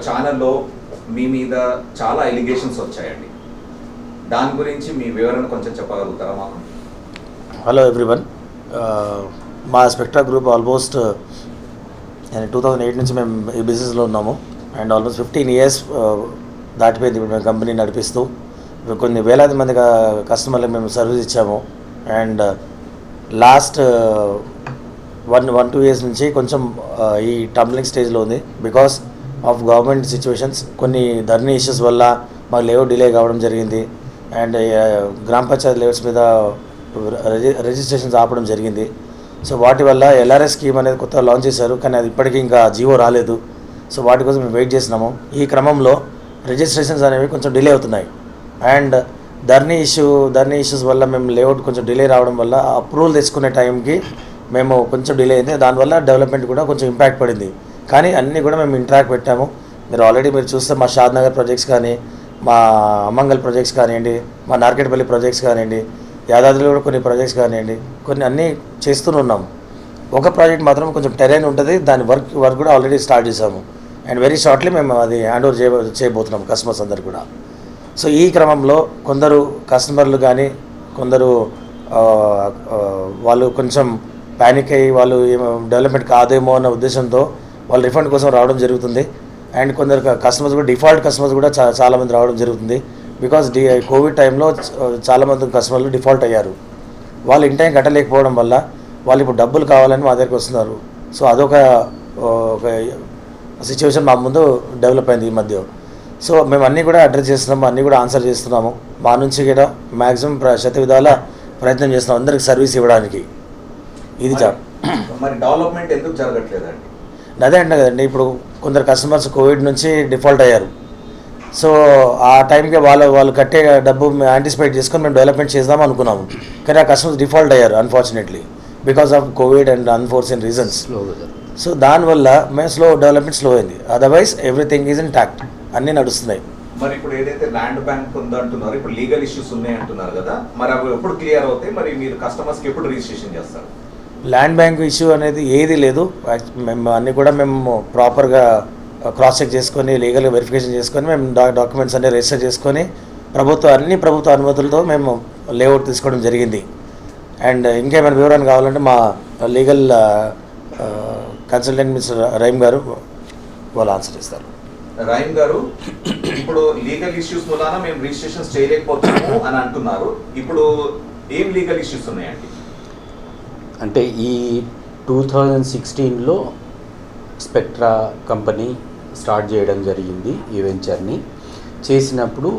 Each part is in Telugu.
ఛానల్లో మీ మీద చాలా ఎలిగేషన్స్ వచ్చాయండి. దాని గురించి మీ వివరణ కొంచెం చెప్పగలుగుతారా మాకు? హలో ఎవ్రీవన్, మా స్పెక్ట్రా గ్రూప్ ఆల్మోస్ట్ 2008 నుంచి మేము ఈ బిజినెస్లో ఉన్నాము. అండ్ ఆల్మోస్ట్ 15 years దాటిపోయింది ఇప్పుడు మేము కంపెనీ నడిపిస్తూ. కొన్ని వేలాది మంది కస్టమర్లకు మేము సర్వీస్ ఇచ్చాము. అండ్ లాస్ట్ 1-2 years నుంచి కొంచెం ఈ టంబ్లింగ్ స్టేజ్లో ఉంది బికాస్ ఆఫ్ గవర్నమెంట్ సిచ్యువేషన్స్. కొన్ని ధరణి ఇష్యూస్ వల్ల మాకు లేఅవుట్ డిలే కావడం జరిగింది. అండ్ గ్రామ పంచాయతీ లేఅవుట్స్ మీద రిజిస్ట్రేషన్స్ ఆపడం జరిగింది. సో వాటి వల్ల ఎల్ఆర్ఎస్ స్కీమ్ అనేది కొత్తగా లాంచ్ చేశారు, కానీ అది ఇప్పటికీ ఇంకా జీవో రాలేదు. సో వాటి కోసం మేము వెయిట్ చేస్తున్నాము. ఈ క్రమంలో రిజిస్ట్రేషన్స్ అనేవి కొంచెం డిలే అవుతున్నాయి. అండ్ ధరణి ఇష్యూస్ వల్ల మేము లేఅవుట్ కొంచెం డిలే రావడం వల్ల అప్రూవల్ తెచ్చుకునే టైంకి మేము కొంచెం డిలే అయింది. దానివల్ల డెవలప్మెంట్ కూడా కొంచెం ఇంపాక్ట్ పడింది. కానీ అన్నీ కూడా మేము ఇంట్రాక్ట్ పెట్టాము. మీరు చూస్తే మా షాద్ నగర్ ప్రాజెక్ట్స్ కానీ, మా అమంగల్ ప్రాజెక్ట్స్ కానివ్వండి, మా నార్కెట్పల్లి ప్రాజెక్ట్స్ కానివ్వండి, యాదాద్రిలో కూడా కొన్ని ప్రాజెక్ట్స్ కానివ్వండి, కొన్ని అన్నీ చేస్తూనే ఉన్నాము. ఒక ప్రాజెక్ట్ మాత్రం కొంచెం టెరైన్ ఉంటుంది, దాని వర్క్ కూడా ఆల్రెడీ స్టార్ట్ చేసాము. అండ్ వెరీ షార్ట్లీ మేము అది హ్యాండ్ ఓవర్ చేయబోతున్నాం కస్టమర్స్ అందరు కూడా. సో ఈ క్రమంలో కొందరు కస్టమర్లు కానీ కొందరు వాళ్ళు కొంచెం ప్యానిక్ అయ్యి వాళ్ళు డెవలప్మెంట్ కాదేమో అన్న ఉద్దేశంతో వాళ్ళు రిఫండ్ కోసం రావడం జరుగుతుంది. అండ్ కొందరు కస్టమర్స్ కూడా డిఫాల్ట్ కస్టమర్స్ కూడా చాలామంది రావడం జరుగుతుంది. బికాస్ కోవిడ్ టైంలో చాలామంది కస్టమర్లు డిఫాల్ట్ అయ్యారు. వాళ్ళు ఇన్ టైం కట్టలేకపోవడం వల్ల వాళ్ళు ఇప్పుడు డబ్బులు కావాలని మా దగ్గరికి వస్తున్నారు. సో అదొక సిచ్యువేషన్ మా ముందు డెవలప్ అయింది ఈ మధ్య. సో మేము అన్నీ కూడా అడ్రస్ చేస్తున్నాము, అన్నీ కూడా ఆన్సర్ చేస్తున్నాము. మా నుంచి కూడా మ్యాక్సిమం శతవిధాల ప్రయత్నం చేస్తున్నాం అందరికి సర్వీస్ ఇవ్వడానికి. ఇది మరి డెవలప్మెంట్ ఎందుకు జరగట్లేదండి? అదే అంటే కదండి, ఇప్పుడు కొందరు కస్టమర్స్ కోవిడ్ నుంచి డిఫాల్ట్ అయ్యారు. సో ఆ టైంకి వాళ్ళు కట్టే డబ్బు మేము యాంటిసిపేట్ చేసుకొని మేము డెవలప్మెంట్ చేద్దాం అనుకున్నాము. కానీ ఆ కస్టమర్స్ డిఫాల్ట్ అయ్యారు unfortunately because of Covid and unforeseen reasons. So దానివల్ల మేము డెవలప్మెంట్ స్లో అయింది. Otherwise everything is in talked, అన్నీ నడుస్తున్నాయి. మరి ఇప్పుడు ఏదైతే ల్యాండ్ బ్యాంక్ ఉందంటున్నారు, ఇప్పుడు లీగల్ ఇష్యూస్ ఉన్నాయి అంటున్నారు కదా, మరి అవి ఎప్పుడు క్లియర్ అవుతాయి? మరి మీరు కస్టమర్స్కి ఎప్పుడు రిజిస్ట్రేషన్ చేస్తారు? ల్యాండ్ బ్యాంక్ ఇష్యూ అనేది ఏది లేదు. మేము అన్నీ కూడా మేము ప్రాపర్గా క్రాస్ చెక్ చేసుకొని లీగల్గా వెరిఫికేషన్ చేసుకొని మేము డాక్యుమెంట్స్ అన్నీ రిజిస్టర్ చేసుకొని అన్ని ప్రభుత్వ అనుమతులతో మేము లేఅవుట్ తీసుకోవడం జరిగింది. అండ్ ఇంకేమైనా వివరాలు కావాలంటే మా లీగల్ కన్సల్టెంట్ మిస్టర్ రహీం గారు వాళ్ళు ఆన్సర్ ఇస్తారు. రహీం గారు, ఇప్పుడు లీగల్ ఇష్యూస్ మూలాన మేము రిజిస్ట్రేషన్స్ చేయలేకపోతున్నాము అని అంటున్నారు. ఇప్పుడు ఏం లీగల్ ఇష్యూస్ ఉన్నాయండి? అంటే ఈ 2016లో స్పెక్ట్రా కంపెనీ స్టార్ట్ చేయడం జరిగింది. ఈ వెంచర్ని చేసినప్పుడు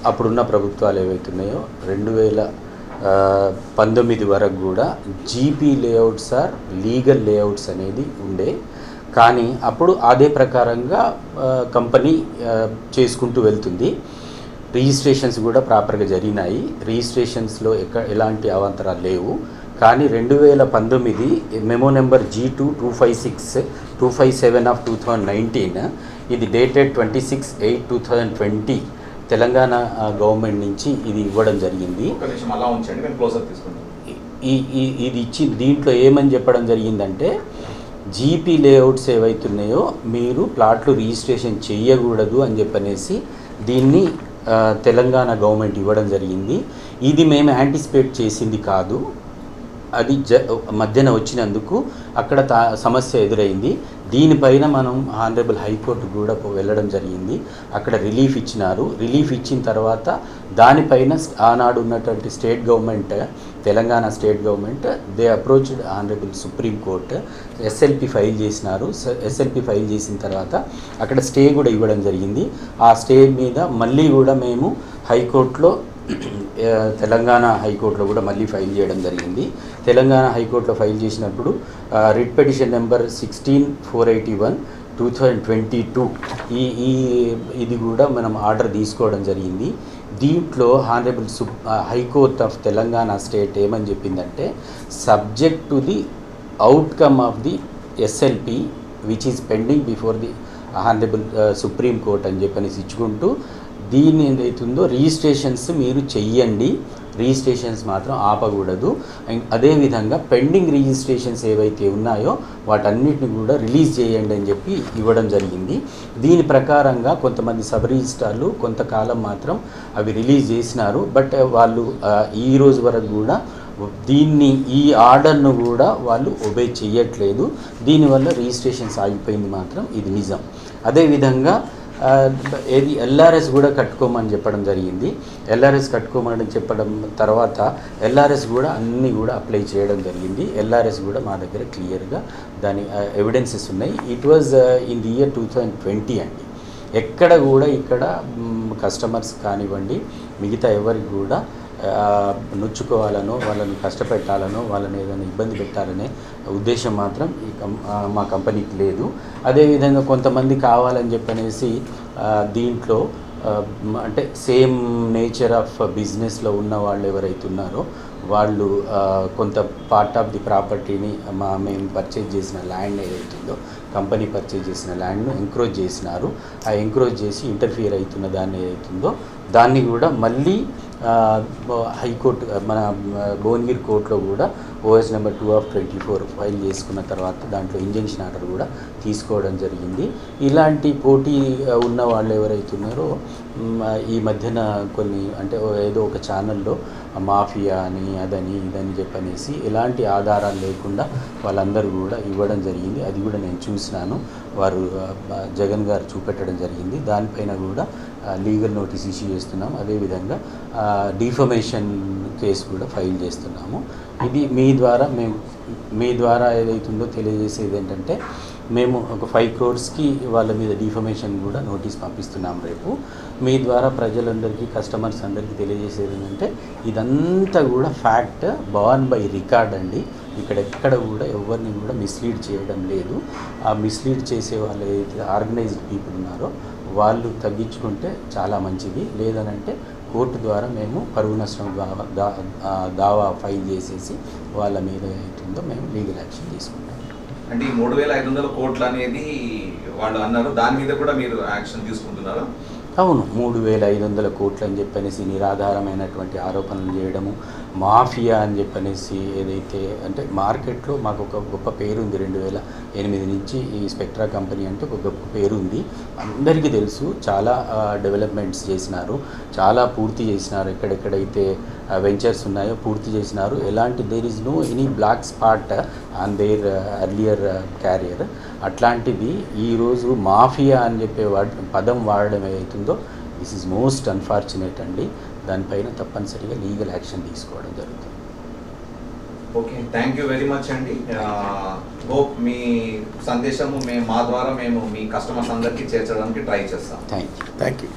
అప్పుడున్న ప్రభుత్వాలు ఏవైతున్నాయో 2019 వరకు కూడా GP layouts or legal layouts అనేది ఉండే. కానీ అప్పుడు అదే ప్రకారంగా కంపెనీ చేసుకుంటూ వెళ్తుంది. రిజిస్ట్రేషన్స్ కూడా ప్రాపర్గా జరిగినాయి. రిజిస్ట్రేషన్స్లో ఎలాంటి అవాంతరాలు లేవు. కానీ 2019 మెమో నెంబర్ G2-256-257 ఆఫ్ 2019 ఇది డేటెడ్ 26/8/2020 తెలంగాణ గవర్నమెంట్ నుంచి ఇది ఇవ్వడం జరిగింది. ఇది ఇచ్చి దీంట్లో ఏమని చెప్పడం జరిగిందంటే జీపీ లేఅవుట్స్ ఏవైతున్నాయో మీరు ప్లాట్లు రిజిస్ట్రేషన్ చేయకూడదు అని చెప్పనేసి దీన్ని తెలంగాణ గవర్నమెంట్ ఇవ్వడం జరిగింది. ఇది మేము యాంటిసిపేట్ చేసింది కాదు. అది మధ్యన వచ్చినందుకు అక్కడ సమస్య ఎదురైంది. దీనిపైన మనం ఆనరబుల్ హైకోర్టు కూడా వెళ్ళడం జరిగింది. అక్కడ రిలీఫ్ ఇచ్చినారు. రిలీఫ్ ఇచ్చిన తర్వాత దానిపైన ఆనాడు ఉన్నటువంటి state government, Telangana state government they approached honourable supreme court. SLP file చేసినారు. ఎస్ఎల్పి ఫైల్ చేసిన తర్వాత అక్కడ స్టే కూడా ఇవ్వడం జరిగింది. ఆ స్టే మీద మళ్ళీ కూడా మేము హైకోర్టులో తెలంగాణ హైకోర్టులో కూడా మళ్ళీ ఫైల్ చేయడం జరిగింది. తెలంగాణ హైకోర్టులో ఫైల్ చేసినప్పుడు రిట్ పిటిషన్ నెంబర్ 16/481/2022 ఇది కూడా మనం ఆర్డర్ తీసుకోవడం జరిగింది. దీంట్లో honourable high court of Telangana state ఏమని చెప్పిందంటే subject to the outcome of the SLP which is pending before the honourable supreme court అని చెప్పనేసి ఇచ్చుకుంటూ దీన్ని ఏదైతుందో రిజిస్ట్రేషన్స్ మీరు చెయ్యండి, రిజిస్ట్రేషన్స్ మాత్రం ఆపకూడదు. అదేవిధంగా పెండింగ్ రిజిస్ట్రేషన్స్ ఏవైతే ఉన్నాయో వాటన్నిటిని కూడా రిలీజ్ చేయండి అని చెప్పి ఇవ్వడం జరిగింది. దీని ప్రకారంగా కొంతమంది సబ్ రిజిస్ట్రార్లు కొంతకాలం మాత్రం అవి రిలీజ్ చేసినారు. బట్ వాళ్ళు ఈ రోజు వరకు కూడా దీన్ని ఈ ఆర్డర్ను కూడా వాళ్ళు ఒబే చేయట్లేదు. దీనివల్ల రిజిస్ట్రేషన్స్ ఆగిపోయింది మాత్రం ఇది నిజం. అదేవిధంగా ఏది ఎల్ఆర్ఎస్ కూడా కట్టుకోమని చెప్పడం జరిగింది. ఎల్ఆర్ఎస్ కట్టుకోమని చెప్పడం తర్వాత ఎల్ఆర్ఎస్ కూడా అన్నీ కూడా అప్లై చేయడం జరిగింది. ఎల్ఆర్ఎస్ కూడా మా దగ్గర క్లియర్గా దాని ఎవిడెన్సెస్ ఉన్నాయి. It was in the year 2020 అండి. ఎక్కడ కూడా ఇక్కడ కస్టమర్స్ కానివ్వండి మిగతా ఎవరికి కూడా నొచ్చుకోవాలనో వాళ్ళని కష్టపెట్టాలనో వాళ్ళని ఏదైనా ఇబ్బంది పెట్టాలనే ఉద్దేశం మాత్రం మా కంపెనీకి లేదు. అదేవిధంగా కొంతమంది కావాలని చెప్పనేసి దీంట్లో అంటే సేమ్ నేచర్ ఆఫ్ బిజినెస్లో ఉన్న వాళ్ళు ఎవరైతే ఉన్నారో వాళ్ళు కొంత పార్ట్ ఆఫ్ ది ప్రాపర్టీని మేము పర్చేజ్ చేసిన ల్యాండ్ ఏదైతుందో కంపెనీ పర్చేజ్ చేసిన ల్యాండ్ను ఎంక్రోచ్ చేసినారు. ఆ ఎంక్రోచ్ చేసి ఇంటర్ఫియర్ అవుతున్న దాన్ని ఏదైతుందో దాన్ని కూడా మళ్ళీ హైకోర్టు మన భువనగిరి కోర్టులో కూడా ఓఎస్ నెంబర్ 2/24 ఫైల్ చేసుకున్న తర్వాత దాంట్లో ఇంజంక్షన్ ఆర్డర్ కూడా తీసుకోవడం జరిగింది. ఇలాంటి పోటీ ఉన్న వాళ్ళు ఎవరైతే ఉన్నారో ఈ మధ్యన కొన్ని అంటే ఏదో ఒక ఛానల్లో మాఫియా అని అదని ఇదని చెప్పనేసి ఎలాంటి ఆధారాలు లేకుండా వాళ్ళందరూ కూడా ఇవ్వడం జరిగింది. అది కూడా నేను చూసినాను. వారు జగన్ గారు చూపెట్టడం జరిగింది. దానిపైన కూడా లీగల్ నోటీస్ ఇష్యూ చేస్తున్నాము. అదేవిధంగా డిఫమేషన్ కేసు కూడా ఫైల్ చేస్తున్నాము. ఇది మీ ద్వారా ఏదైతుందో తెలియజేసేది ఏంటంటే మేము ఒక 5 crores వాళ్ళ మీద డిఫమేషన్ కూడా నోటీస్ పంపిస్తున్నాం రేపు. మీ ద్వారా ప్రజలందరికీ కస్టమర్స్ అందరికీ తెలియజేసేది ఏంటంటే ఇదంతా కూడా ఫ్యాక్ట్ బాన్ బై రికార్డ్ అండి. ఇక్కడ ఎక్కడ కూడా ఎవరిని కూడా మిస్లీడ్ చేయడం లేదు. ఆ మిస్లీడ్ చేసే వాళ్ళు ఏదైతే ఆర్గనైజ్డ్ పీపుల్ ఉన్నారో వాళ్ళు తగ్గించుకుంటే చాలా మంచిది. లేదనంటే కోర్టు ద్వారా మేము పరువు నష్టం దావా ఫైల్ చేసేసి వాళ్ళ మీద ఏదైతుందో మేము లీగల్ యాక్షన్ తీసుకుంటాం. అంటే ఈ 3,500 కోట్లు అనేది వాళ్ళు అన్నారు, దాని మీద కూడా మీరు యాక్షన్ తీసుకుంటున్నారా? అవును, 3,500 కోట్లు అని చెప్పనేసి నిరాధారమైనటువంటి ఆరోపణలు చేయడము, మాఫియా అని చెప్పనేసి ఏదైతే అంటే మార్కెట్లో మాకు ఒక గొప్ప పేరు ఉంది. 2008 నుంచి ఈ స్పెక్ట్రా కంపెనీ అంటే ఒక గొప్ప పేరు ఉంది, అందరికీ తెలుసు. చాలా డెవలప్మెంట్స్ చేసినారు, చాలా పూర్తి చేసినారు. ఎక్కడెక్కడైతే వెంచర్స్ ఉన్నాయో పూర్తి చేసినారు. ఎలాంటి there is no any black spot on their earlier career. అట్లాంటిది ఈరోజు మాఫియా అని చెప్పే పదం వాడడం ఏదైతుందో దిస్ ఈజ్ మోస్ట్ అన్ఫార్చునేట్ అండి. దానిపైన తప్పనిసరిగా లీగల్ యాక్షన్ తీసుకోవడం జరుగుతుంది. Okay, thank you very much అండి. హోప్ మీ సందేశము మా ద్వారా మేము మీ కస్టమర్స్ అందరికీ చేర్చడానికి ట్రై చేస్తాం. Thank you.